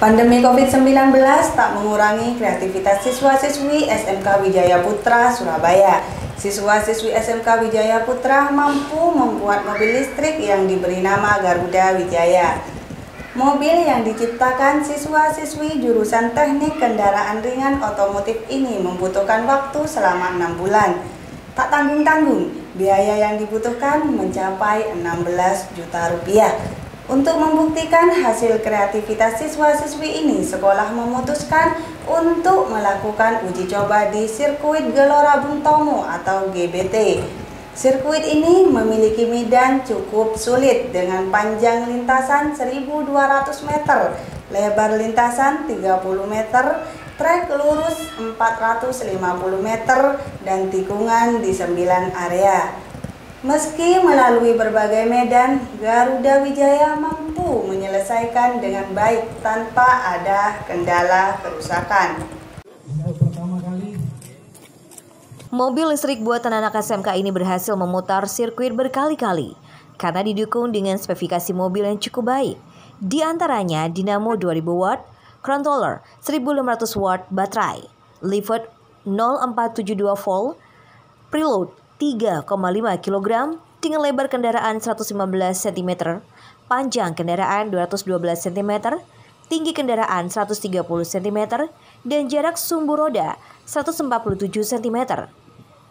Pandemi COVID-19 tak mengurangi kreativitas siswa-siswi SMK Wijaya Putra, Surabaya. Siswa-siswi SMK Wijaya Putra mampu membuat mobil listrik yang diberi nama Garuda Wijaya. Mobil yang diciptakan siswa-siswi jurusan Teknik Kendaraan Ringan Otomotif ini membutuhkan waktu selama 6 bulan. Tak tanggung-tanggung, biaya yang dibutuhkan mencapai 16 juta rupiah. Untuk membuktikan hasil kreativitas siswa-siswi ini, sekolah memutuskan untuk melakukan uji coba di sirkuit Gelora Bung Tomo atau GBT. Sirkuit ini memiliki medan cukup sulit dengan panjang lintasan 1.200 meter, lebar lintasan 30 meter, trek lurus 450 meter, dan tikungan di 9 area. Meski melalui berbagai medan, Garuda Wijaya mampu menyelesaikan dengan baik tanpa ada kendala kerusakan. Mobil listrik buatan anak SMK ini berhasil memutar sirkuit berkali-kali karena didukung dengan spesifikasi mobil yang cukup baik. Di antaranya dinamo 2000 watt, controller 1500 watt baterai, lift 0472 volt, preload 3,5 kg dengan lebar kendaraan 115 cm, panjang kendaraan 212 cm, tinggi kendaraan 130 cm, dan jarak sumbu roda 147 cm.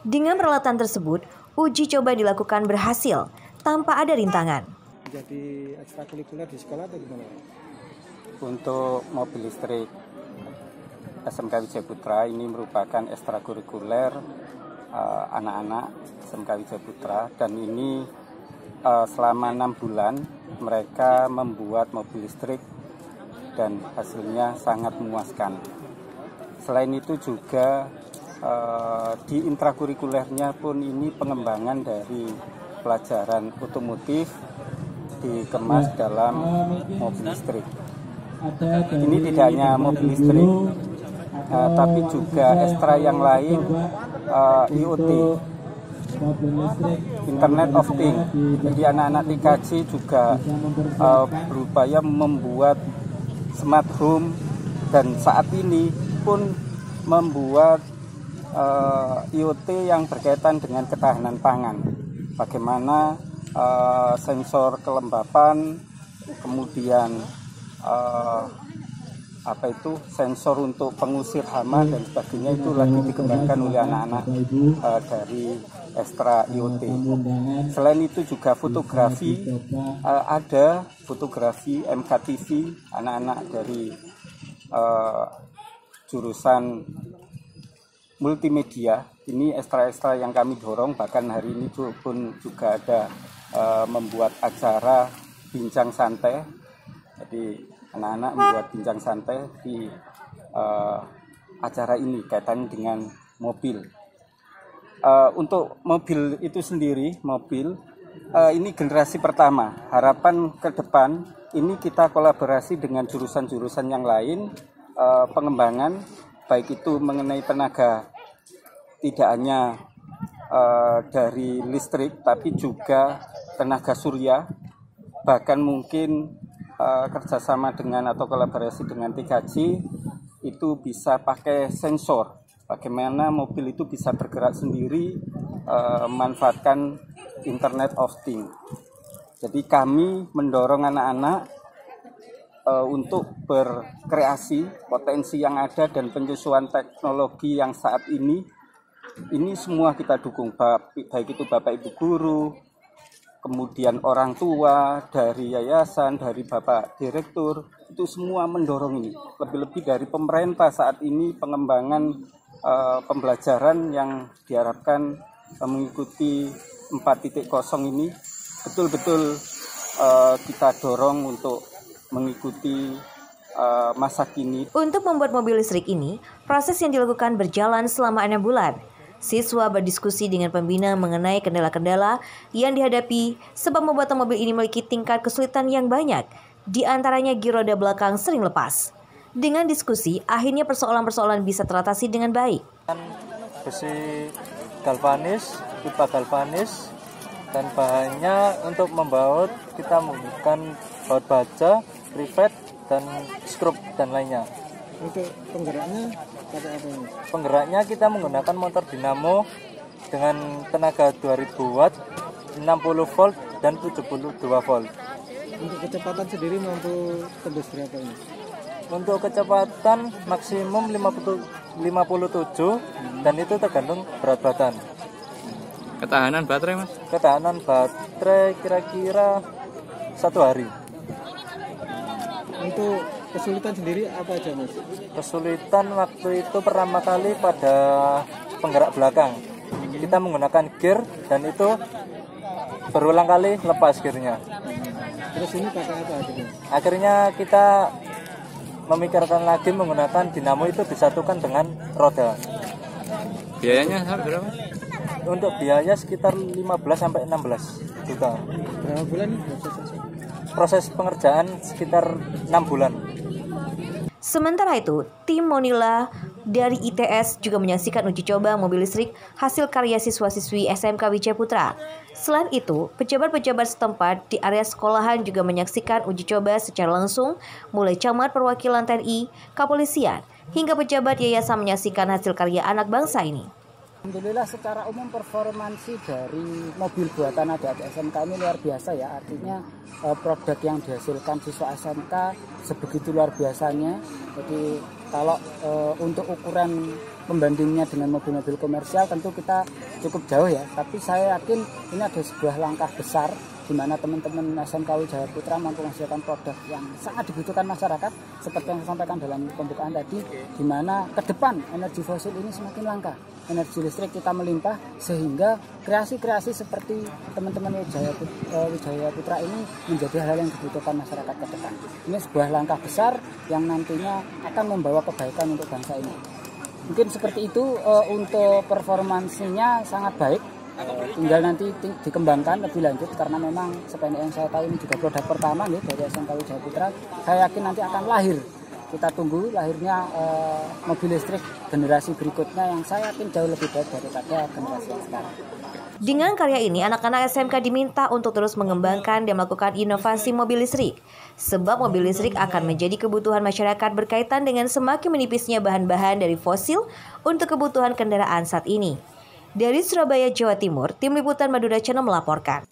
Dengan peralatan tersebut, uji coba dilakukan berhasil tanpa ada rintangan. Jadi ekstrakurikuler di sekolah atau gimana? Untuk mobil listrik SMK Wijaya Putra ini merupakan ekstrakurikuler anak-anak SMK Wijaya Putra, dan ini selama 6 bulan mereka membuat mobil listrik dan hasilnya sangat memuaskan. Selain itu juga di intrakurikulernya pun ini pengembangan dari pelajaran otomotif dikemas dalam mobil listrik. Ini tidak hanya mobil listrik, tapi juga ekstra yang lain, IoT, Internet of Things. Jadi anak-anak TKJ juga berupaya membuat smart home, dan saat ini pun membuat IoT yang berkaitan dengan ketahanan pangan. Bagaimana sensor kelembapan, kemudian sensor untuk pengusir hama dan sebagainya, itu lagi dikembangkan oleh anak-anak dari ekstra IoT. Selain itu juga fotografi, ada fotografi MKTV, anak-anak dari jurusan multimedia. Ini ekstra-ekstra yang kami dorong, bahkan hari ini pun juga ada membuat acara bincang santai. Jadi anak-anak membuat bincang santai di acara ini kaitannya dengan mobil. Untuk mobil itu sendiri, ini generasi pertama. Harapan ke depan ini kita kolaborasi dengan jurusan-jurusan yang lain, pengembangan baik itu mengenai tenaga tidak hanya dari listrik, tapi juga tenaga surya, bahkan mungkin kerjasama dengan atau kolaborasi dengan TKJ itu bisa pakai sensor, bagaimana mobil itu bisa bergerak sendiri, memanfaatkan Internet of Things. Jadi kami mendorong anak-anak untuk berkreasi, potensi yang ada dan penyesuaian teknologi yang saat ini semua kita dukung, baik itu Bapak Ibu guru, kemudian orang tua, dari yayasan, dari Bapak Direktur, itu semua mendorong ini. Lebih-lebih dari pemerintah saat ini, pengembangan pembelajaran yang diharapkan mengikuti 4.0 ini betul-betul kita dorong untuk mengikuti masa kini. Untuk membuat mobil listrik ini, proses yang dilakukan berjalan selama 6 bulan. Siswa berdiskusi dengan pembina mengenai kendala-kendala yang dihadapi sebab membuat mobil ini memiliki tingkat kesulitan yang banyak. Di antaranya gigi roda belakang sering lepas. Dengan diskusi, akhirnya persoalan-persoalan bisa teratasi dengan baik. Besi galvanis, pipa galvanis, dan bahannya untuk membaut kita menggunakan baut baja, rivet, dan skrup dan lainnya. Untuk penggeraknya pakai apa ini? Penggeraknya kita menggunakan motor dinamo dengan tenaga 2000 watt, 60 volt dan 72 volt. Untuk kecepatan sendiri mampu tembus berapa ini? Untuk kecepatan maksimum 57 dan itu tergantung berat badan. Ketahanan baterai, Mas? Ketahanan baterai kira-kira 1 hari. Untuk kesulitan sendiri apa aja, Mas? Kesulitan waktu itu pertama kali pada penggerak belakang. Kita menggunakan gear dan itu berulang kali lepas gearnya. Terus ini pakai apa aja, Mas? Akhirnya kita memikirkan lagi menggunakan dinamo itu disatukan dengan roda. Biayanya berapa? Untuk biaya sekitar 15-16 juta. Berapa bulan nih? Proses pengerjaan sekitar 6 bulan. Sementara itu, tim Monila dari ITS juga menyaksikan uji coba mobil listrik hasil karya siswa-siswi SMK Wijaya Putra. Selain itu, pejabat-pejabat setempat di area sekolahan juga menyaksikan uji coba secara langsung, mulai camat perwakilan TNI, kepolisian, hingga pejabat yayasan menyaksikan hasil karya anak bangsa ini. Alhamdulillah secara umum performansi dari mobil buatan adik-adik SMK ini luar biasa ya. Artinya produk yang dihasilkan siswa SMK sebegitu luar biasanya. Jadi kalau untuk ukuran pembandingnya dengan mobil-mobil komersial tentu kita cukup jauh ya. Tapi saya yakin ini ada sebuah langkah besar di mana teman-teman SMK Wijaya Putra mampu menghasilkan produk yang sangat dibutuhkan masyarakat seperti yang saya sampaikan dalam pembukaan tadi, di mana ke depan energi fosil ini semakin langka, energi listrik kita melimpah, sehingga kreasi-kreasi seperti teman-teman Wijaya Putra ini menjadi hal yang dibutuhkan masyarakat ke depan. Ini sebuah langkah besar yang nantinya akan membawa kebaikan untuk bangsa ini. Mungkin seperti itu. Untuk performansinya sangat baik. Tinggal nanti dikembangkan lebih lanjut karena memang sependek yang saya tahu ini juga produk pertama nih dari SMK Wijaya Putra. Saya yakin nanti akan lahir. Kita tunggu lahirnya mobil listrik generasi berikutnya yang saya yakin jauh lebih baik daripada generasi yang sekarang. Dengan karya ini, anak-anak SMK diminta untuk terus mengembangkan dan melakukan inovasi mobil listrik. Sebab mobil listrik akan menjadi kebutuhan masyarakat berkaitan dengan semakin menipisnya bahan-bahan dari fosil untuk kebutuhan kendaraan saat ini. Dari Surabaya, Jawa Timur, Tim Liputan Madura Channel melaporkan.